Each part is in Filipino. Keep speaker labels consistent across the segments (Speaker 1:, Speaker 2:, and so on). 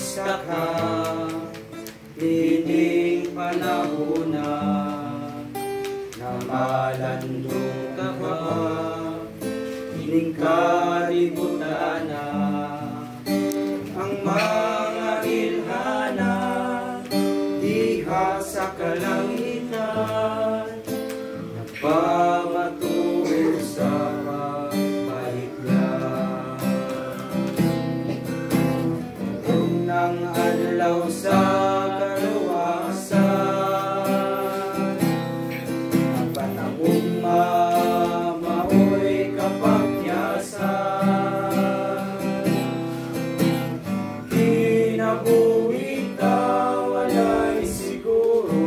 Speaker 1: kamusta ka? Dining panahon na malandong ka ba? Dining kalibutan na ang mga ilhana, diha sa kalangitan, nagpamatuo sa pagbalik niya. Unang adlaw sa kaluwasan, ang panahong maoy kapagyasan, kinabuhi ka walay siguro,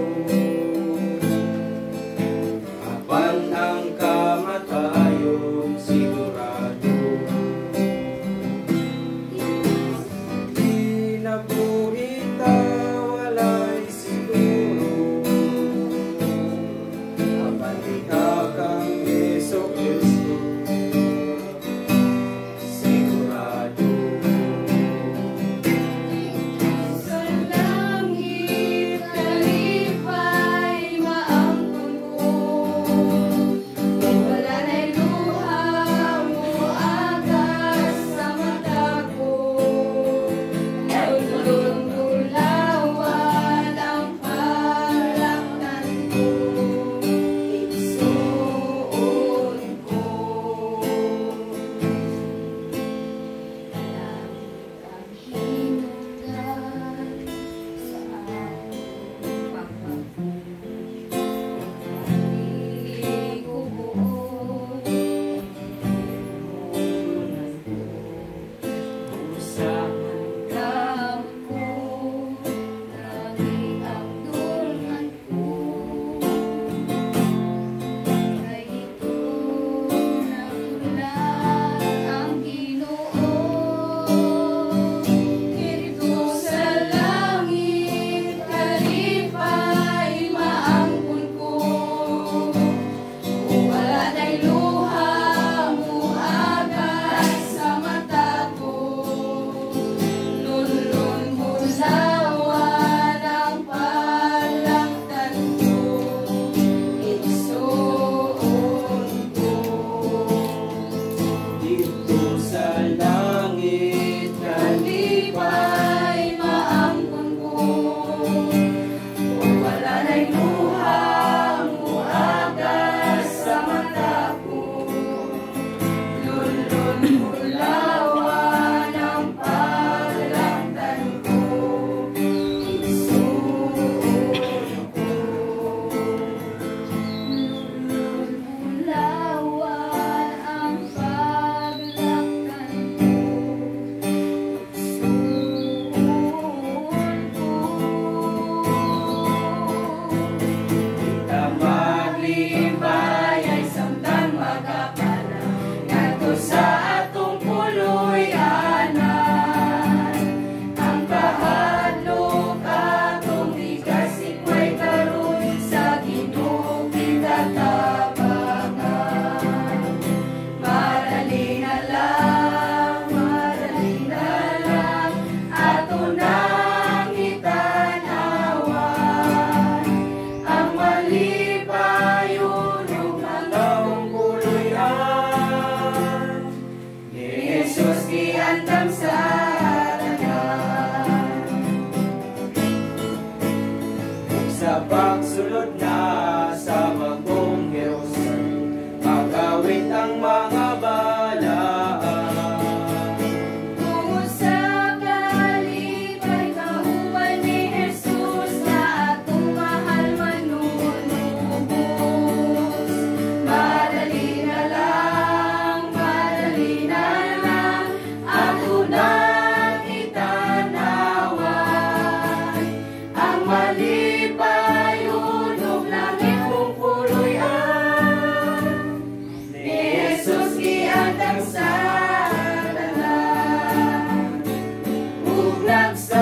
Speaker 1: apan ang kamatayon sigurado. Kinabuhi ka walay siguro, apan ikaw kang Hesus Kristo sigurado.
Speaker 2: Sa langit kalipay maangkon ko, wala na'y luha mo agas sa mata ko. Nagdudulawan ang palaktan ko, igsuon ko. Ang hinungdan sa akong pagpapili ko buo, inuunan ko sa handam ko, lagi ang tulungan ko. Kay ito nagulat ang Ginoo, dito sa langit kalipay maangkon ko, wala na'y luha mo agas sa mata ko. Lulun mo lawan ang palaktan ko, igsuon ko.
Speaker 1: Dito sa langit
Speaker 2: Kalipay maangkon ko, wala na'y luha mo agas sa mata ko. Lulun mo lawan ang palaktan ko, igsuon ko. Lulun mo lawan ang palaktan ko,
Speaker 1: maglibay ay samtang magapala, ngadto sa atong puloy-anan. Ang kahadlok atong ikasikway karon sa Ginoo kita tabangan. Marali na lang ato nang itanawan ang malipayon ug taong puloy-an ni Jesus giandam sa tanan. Ug sa pagsulod na sa bagong Jerusalem, magawit ang mga balaan.
Speaker 2: tungod sa kalipay kahuman ni Jesus na atong mahal manunubos. Madali na lang ato nang itanawan ang malipayon ug langit kong puloy-an ni Jesus giandam sa tanan. Ug nagsa